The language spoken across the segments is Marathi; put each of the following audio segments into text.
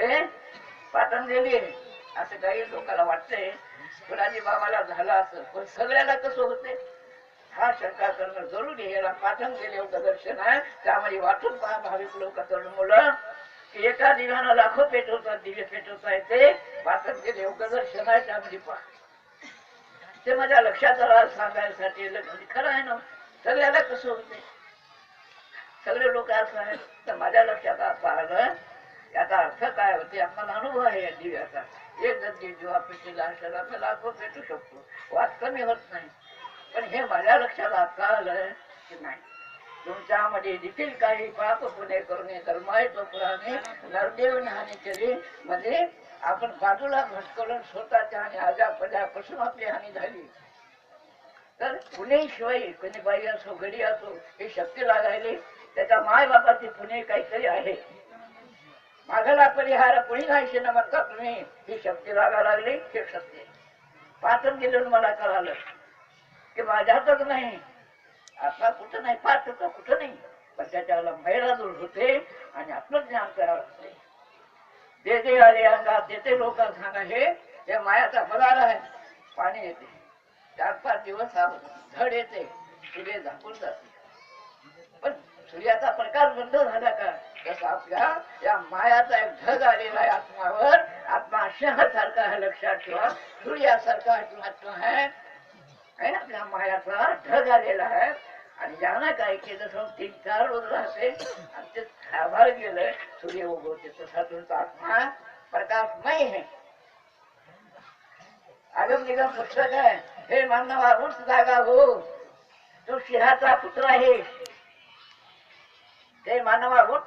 हे पातंजली असं काही लोकांना वाटतंय. कुणाजी बाबाला झालं असं, पण सगळ्याला कसं होते हा शंका करणं जरुरी आहे. याला पातंजली योगदर्शन दर्शन आहे. त्यामध्ये वाचून पहा भाविक लोक तरुण मुलं की एका दिव्यानं लाखो पेटवतात, दिवे पेटवता येते. पातंजली योगदर्शन दर्शन आहे, त्यामध्ये पहा. ते माझ्या लक्षात आलं सांगायसाठी. खरं आहे ना, सगळ्याला कसं होते, सगळे लोक असं आहेत. तर माझ्या लक्षात असं आलं याचा अर्थ काय होते, आम्हाला अनुभव आहे या दिव्याचा. एक गती जेव्हा पेटीला असेल आपल्याला लाखो पेटू शकतो, वाद कमी होत नाही. पण हे माझ्या लक्षात आता आलं की नाही, तुमच्यामध्ये देखील काही पाप पुणे करणे धर्मायचं पुराणे नरदेव हानी केली. म्हणजे आपण बाजूला भटकवलं, स्वतःच्या आणि आजापासून आपली हानी झाली. तर पुणे शिवाय कोणी बाई असो घडी असो ही शक्ती लागायली. त्याच्या माय बापाची पुणे काहीतरी आहे. मागाला परिहार कोणी नाही न म्हणता तुम्ही ही शक्ती लागा लागली. हे सत्य पाचन गेलं मला कळालं की माझ्यातच नाही, आता कुठं नाही, पाच होतं कुठं नाही, पण त्याच्याला महिला दूर होते आणि आत्मज्ञान करावं लागते. जे जे आले अंगात ते लोक सांगा हे मायाचा पदार आहे. पाणी येते 4-5 दिवस धड येते, सूर्य झाकून जाते. पण सूर्याचा प्रकाश बंद झाला का, जसं आपल्या या मायाचा एक ढग आलेला आहे आत्मावर. आत्मा सिंहासारखा आहे, लक्षात ठेवा. सूर्यासारखा आत्मा आहे, आपल्या मायाचा ढग आलेला आहे. आणि ज्यानं काय केलं, 3-4 रोज राहते आणि ते आभार गेलं, सूर्य उगवते. तसा तुमचा आत्मा प्रकाशमय आहे. आगम निगम पुस्तक आहे. हे मानवा उठ जागा हो, तू सिंहाचा पुत्र आहे. हे मानवा उठ,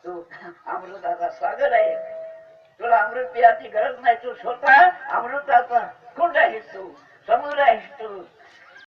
तू अमृताचा सागर आहे. तुला अमृत पियाची गरज नाही, तू स्वतः अमृताचा कुंड आहेस, तू समुद्र आहेस, तू